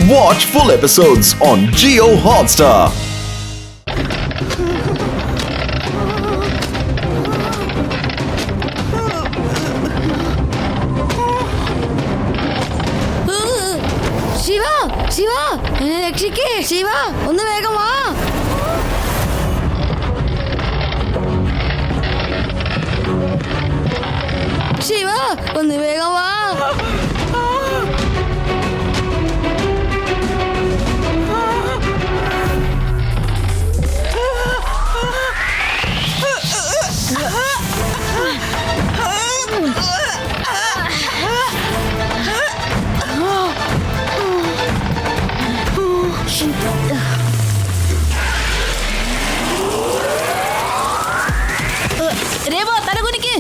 Watch full episodes on Jio Hotstar. Shiva എന്നെ രക്ഷിക്കേ ശിവ ഒന്ന് വേഗം വാ ശിവ ഒന്ന് വേഗം വാ രേവ തലകുനിക്ക്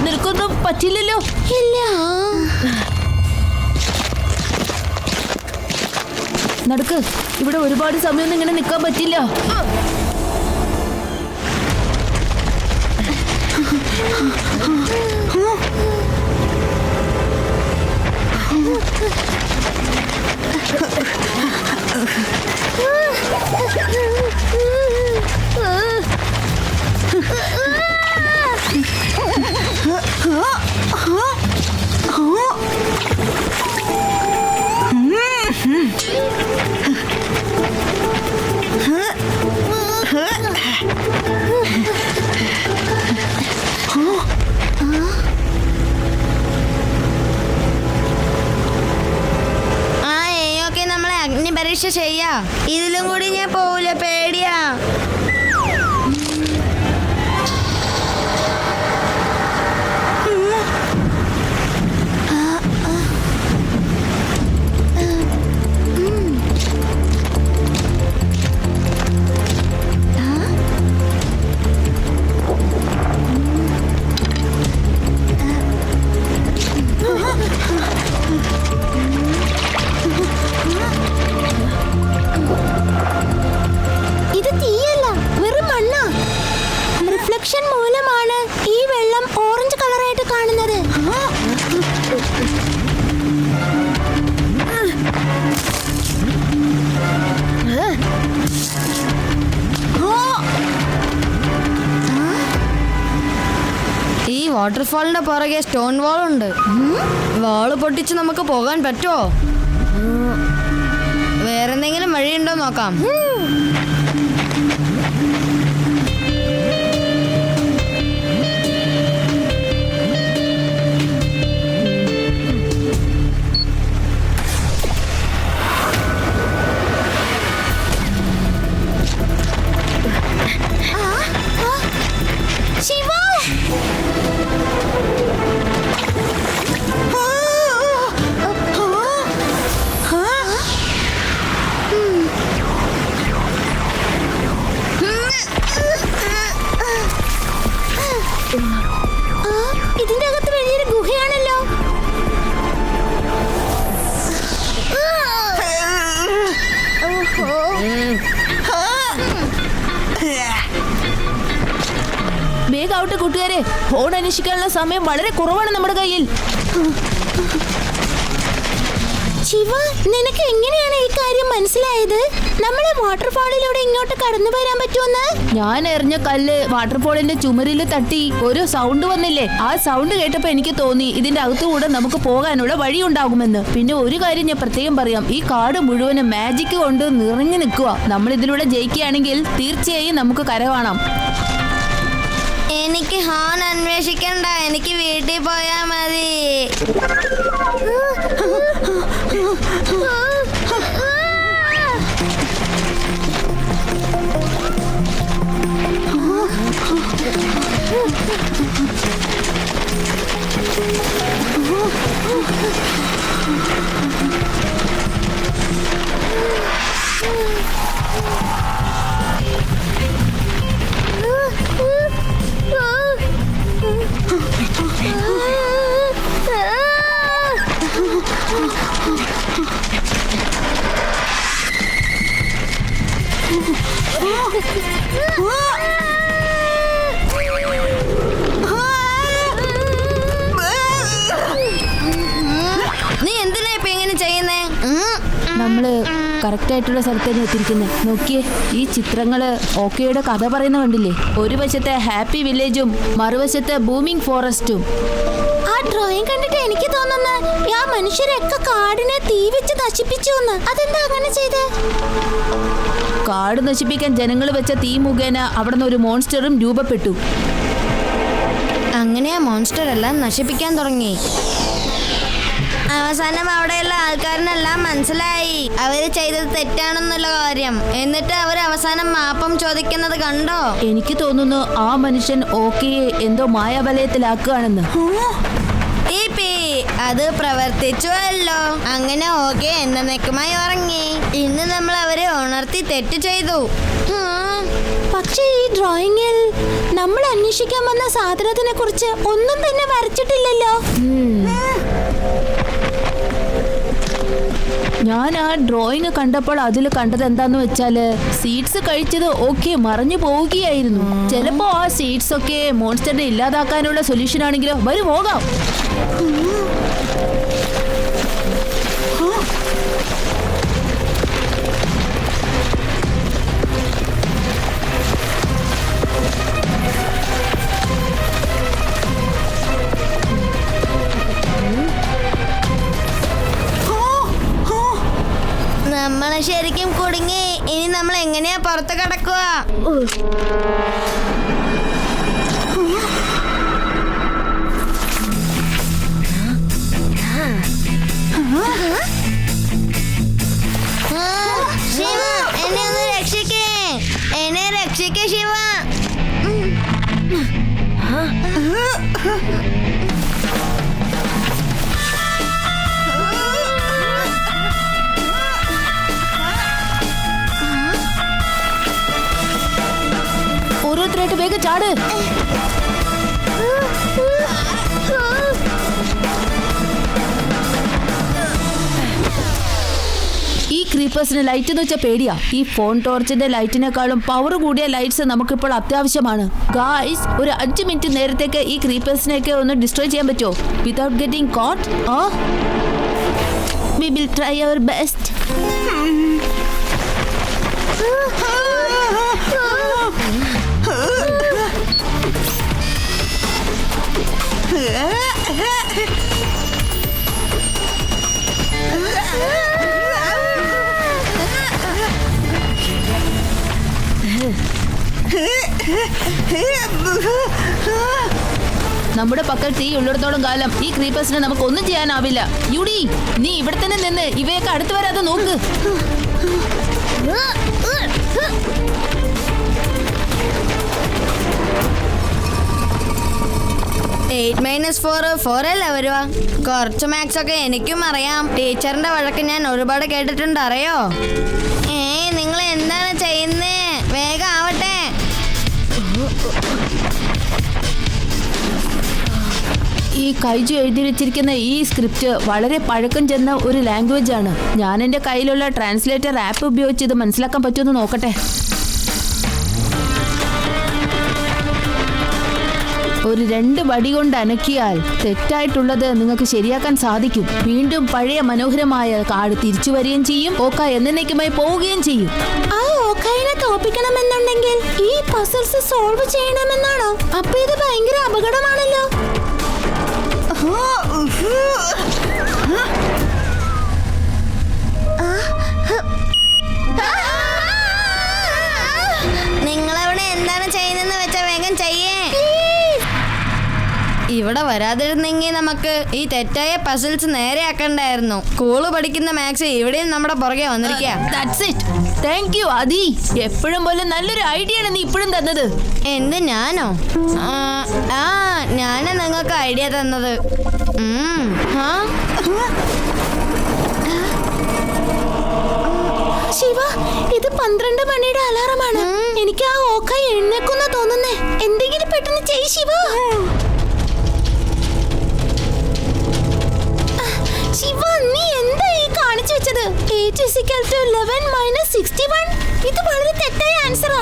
നിനക്കൊന്നും പറ്റില്ലല്ലോ ഇല്ല നടക്ക് ഇവിടെ ഒരുപാട് സമയമൊന്നും ഇങ്ങനെ നിൽക്കാൻ പറ്റില്ല പരീക്ഷ ചെയ്യാ ഇതിലും കൂടി ഞാൻ പോവില്ല പേടിയാ മൂലമാണ് ഈ വെള്ളം ഓറഞ്ച് കളറായിട്ട് കാണുന്നത് ഈ വാട്ടർഫാളിന്റെ പുറകെ സ്റ്റോൺ വാൾ ഉണ്ട് വാള് പൊട്ടിച്ച് നമുക്ക് പോകാൻ പറ്റുമോ വേറെന്തെങ്കിലും വഴിയുണ്ടോ നോക്കാം ഇതിന്റെ അകത്ത് വലിയൊരു ഗുഹയാണല്ലോ വേഗം ഔട്ട് കൂട്ടുകാരെ ഫോൺ അന്വേഷിക്കാനുള്ള സമയം വളരെ കുറവാണ് നമ്മുടെ കയ്യിൽ ശിവ നിനക്ക് എങ്ങനെയാണ് ഈ കാര്യം മനസ്സിലായത് നമ്മളെ വാട്ടർഫാളിലൂടെ ഇങ്ങോട്ട് കടന്നു വരാൻ പറ്റുമെന്ന് ഞാൻ എറിഞ്ഞ കല്ല് വാട്ടർഫാളിന്റെ ചുമരിൽ തട്ടി ഒരു സൗണ്ട് വന്നില്ലേ ആ സൗണ്ട് കേട്ടപ്പോ എനിക്ക് തോന്നി ഇതിന്റെ അകത്തുകൂടെ നമുക്ക് പോകാനുള്ള വഴി ഉണ്ടാകുമെന്ന് പിന്നെ ഒരു കാര്യം ഞാൻ പ്രത്യേകം പറയാം ഈ കാട് മുഴുവനും മാജിക് കൊണ്ട് നിറഞ്ഞു നിൽക്കുക നമ്മൾ ഇതിലൂടെ ജയിക്കുകയാണെങ്കിൽ തീർച്ചയായും നമുക്ക് കര കാണാം എനിക്ക് ഹാൻ അന്വേഷിക്കണ്ട എനിക്ക് വീട്ടിൽ പോയാ മതി Ah! നമ്മള് കറക്റ്റ് ആയിട്ടുള്ള സ്ഥലത്ത് തന്നെ എത്തിയിരിക്കുന്നത്. നോക്കിയേ, ഈ ചിത്രങ്ങള് ഓക്കെയുടെ കഥ പറയുന്ന കണ്ടില്ലേ? ഒരു വശത്തെ ഹാപ്പി വില്ലേജും മറുവശത്തെ ബൂമിംഗ് ഫോറസ്റ്റും. ആ ഡ്രോയിങ് കണ്ടിട്ട് എനിക്ക് തോന്നുന്നു ആ മനുഷ്യരൊക്കെ കാടിനെ തീ വെച്ച് നശിപ്പിച്ചു. അതെന്താ അങ്ങനെ ചെയ്തേ? കാട് നശിപ്പിക്കാൻ ജനങ്ങൾ വെച്ച തീ മുഖേന അവിടെ നിന്ന് ഒരു മോൺസ്റ്ററും രൂപപ്പെട്ടു. അങ്ങനെ ആ മോൺസ്റ്റർ എല്ലാം നശിപ്പിക്കാൻ തുടങ്ങി. അവസാനം അവിടെയുള്ള ആൾക്കാരിനെല്ലാം മനസ്സിലായി അവര് ചെയ്തത് തെറ്റാണെന്നുള്ള കാര്യം. എന്നിട്ട് അവർ അവസാനം മാപ്പം ചോദിക്കുന്നത് കണ്ടോ? എനിക്ക് തോന്നുന്നു ആ മനുഷ്യൻ ഓക്കെയെ എന്തോ മായാവലയത്തിലാക്കുകയാണെന്ന്. അത് പ്രവർത്തിച്ചുവല്ലോ. അങ്ങനെ ഓക്കെ എന്നേക്കുമായി ഉറങ്ങി. ഇന്ന് നമ്മൾ അവരെ ഉണർത്തി തെറ്റ് ചെയ്തു. പക്ഷേ ഈ ഡ്രോയിങ്ങിൽ നമ്മൾ അന്വേഷിക്കാൻ വന്ന സാധനത്തിനെ കുറിച്ച് ഒന്നും തന്നെ വരച്ചിട്ടില്ലല്ലോ. ഞാൻ ആ ഡ്രോയിങ് കണ്ടപ്പോൾ അതിൽ കണ്ടത് എന്താന്ന് വെച്ചാല് സീഡ്സ് കഴിച്ചത് ഓക്കെ മറഞ്ഞു പോവുകയായിരുന്നു. ചിലപ്പോ ആ സീഡ്സ് ഒക്കെ മോൺസ്റ്ററിനെ ഇല്ലാതാക്കാനുള്ള സൊല്യൂഷൻ ആണെങ്കിലോ. വരും പോകാം. നമ്മളെ ശരിക്കും കുടുങ്ങി. ഇനി നമ്മൾ എങ്ങനെയാ പുറത്ത് കടക്കുക? ശിവ, എന്നെ ഒന്ന് രക്ഷിക്കേ. എന്നെ രക്ഷിക്കേ ശിവ. ഓരോരുത്തരായിട്ട് വേഗം ചാട്. ഈ ക്രീപ്പേഴ്സിന് ലൈറ്റ് എന്ന് വെച്ചാൽ പേടിയാ. ഈ ഫോൺ ടോർച്ചിന്റെ ലൈറ്റിനേക്കാളും പവർ കൂടിയ ലൈറ്റ്സ് നമുക്കിപ്പോൾ അത്യാവശ്യമാണ്. ഗായ്സ്, ഒരു 5 മിനിറ്റ് നേരത്തേക്ക് ഈ ക്രീപ്പേഴ്സിനെയൊക്കെ ഒന്ന് ഡിസ്ട്രോയ് ചെയ്യാൻ പറ്റുമോ without getting caught? We will try our best. നമ്മുടെ പക്കൽ തീ ഉള്ളിടത്തോളം കാലം ഈ ക്രീപ്പേഴ്സിനെ നമുക്ക് ഒന്നും ചെയ്യാനാവില്ല. യുഡി, നീ ഇവിടെ തന്നെ നിന്ന് ഇവയൊക്കെ അടുത്ത് വരാതെ നോക്ക്. 8 - 4 4 അല്ലേ വരുക? കുറച്ച് മാത്സ് ഒക്കെ എനിക്കും അറിയാം. ടീച്ചറിന്റെ വഴക്ക് ഞാൻ ഒരുപാട് കേട്ടിട്ടുണ്ട്, അറിയോ? നിങ്ങൾ എന്താണ് ചെയ്യുന്നേ? വേഗം ആവട്ടെ. ഈ കൈജു എഴുതി വെച്ചിരിക്കുന്ന ഈ സ്ക്രിപ്റ്റ് വളരെ പഴക്കം ചെന്ന ഒരു ലാംഗ്വേജ് ആണ്. ഞാൻ എൻ്റെ കയ്യിലുള്ള ട്രാൻസ്ലേറ്റർ ആപ്പ് ഉപയോഗിച്ച് ഇത് മനസ്സിലാക്കാൻ പറ്റുമെന്ന് നോക്കട്ടെ. ഒരു 2 വടി കൊണ്ട് അനക്കിയാൽ തെറ്റായിട്ടുള്ളത് നിങ്ങൾക്ക് ശരിയാക്കാൻ സാധിക്കും. വീണ്ടും പഴയ മനോഹരമായ കാട് തിരിച്ചു വരികയും ചെയ്യും. ഓക്ക എന്നേക്കുമായി പോവുകയും ചെയ്യും. ആ ഓക്കയെ തോപ്പിക്കണമെന്നുണ്ടെങ്കിൽ ഈ പസിൽസ് സോൾവ് ചെയ്യണമെന്നാണോ? അപ്പൊ ഇത് ഭയങ്കര അപകടമാണല്ലോ. നിങ്ങളവിടെ എന്താണ് ചെയ്യുന്നതെന്ന് വെച്ചാൽ വേഗം ചെയ്യേ. ഇവിടെ വരാതിരുന്നെങ്കിൽ നമുക്ക് ഈ തെറ്റായ പസിൽസ് നേരെയാക്കണ്ടായിരുന്നു. സ്കൂള് പഠിക്കുന്ന മാത്സ് ഇവിടെയും നമ്മുടെ പുറകെ വന്നിരിക്കുക. താങ്ക് യു ആദി. എപ്പോഴും പോലെ നല്ലൊരു ഐഡിയ ആണ് നീ ഇപ്പോഴും തന്നത്. എന്ത്, ഞാനോ? ഞാനാ നിങ്ങൾക്ക് ഐഡിയ തന്നത്. ശിവ, ഇത് 12 മണിയുടെ അലാറമാണ്. എനിക്ക് ആ ഓക്ക എഴുന്നേക്കുന്ന തോന്നുന്നേ. എന്തെങ്കിലും പെട്ടെന്ന് ചെയ്യ് ശിവ. ശിവ, നീ എന്താ ഈ കാണിച്ചു വെച്ചത്? 8 = 11 - 61. ഇത് വളരെ തെറ്റായ ആൻസറാ.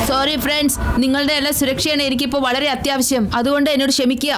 സോറി ഫ്രണ്ട്സ്, നിങ്ങളുടെ എല്ലാ സുരക്ഷയാണ് എനിക്കിപ്പോൾ വളരെ അത്യാവശ്യം. അതുകൊണ്ട് എന്നോട് ക്ഷമിക്കുക.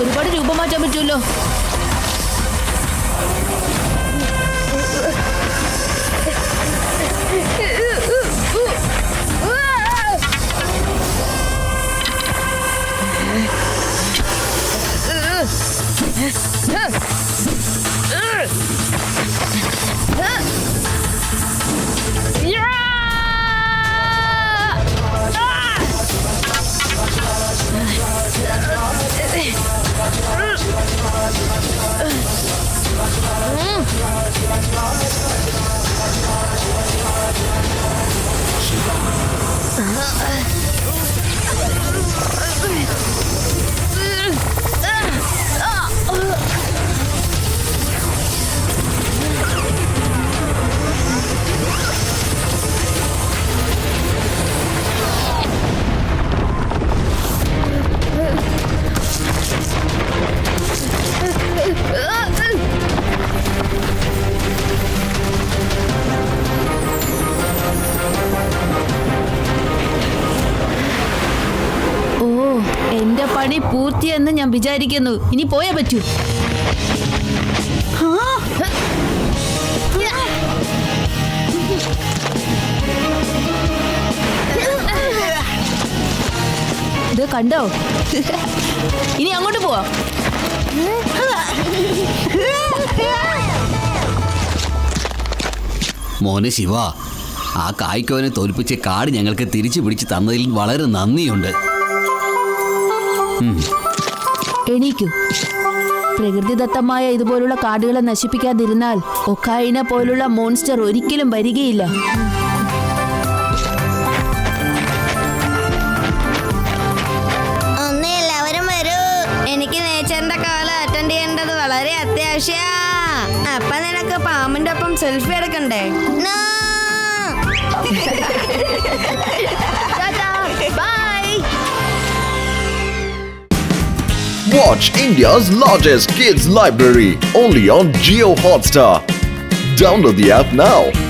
ഒരുപാട് രൂപം മാറ്റാൻ പറ്റുമല്ലോ. എന്റെ പണി പൂർത്തിയെന്ന് ഞാൻ വിചാരിക്കുന്നു. ഇനി പോയേ പറ്റൂ. ഇത് കണ്ടോ? ഇനി അങ്ങോട്ട് പോവാ. മോനെ ശിവ, ആ കായ്ക്കോനെ തോൽപ്പിച്ച കാട് ഞങ്ങൾക്ക് തിരിച്ചു പിടിച്ച് തന്നതിൽ വളരെ നന്ദിയുണ്ട്. എണീക്കൂ. പ്രകൃതിദത്തമായ ഇതുപോലുള്ള കാടുകളെ നശിപ്പിക്കാതിരുന്നാൽ ഒക്കായിനെ പോലുള്ള മോൺസ്റ്റർ ഒരിക്കലും വരികയില്ല. ഒന്ന് എല്ലാവരും വരൂ. എനിക്ക് നേച്ചറിന്റെ കാലം അറ്റൻഡ് ചെയ്യേണ്ടത് വളരെ അത്യാവശ്യ. അപ്പൊ നിനക്ക് പാമ്പിന്റെ ഒപ്പം സെൽഫി എടുക്കണ്ടേ? No! Bye. Watch India's largest kids library only on Jio Hotstar. Download the app now.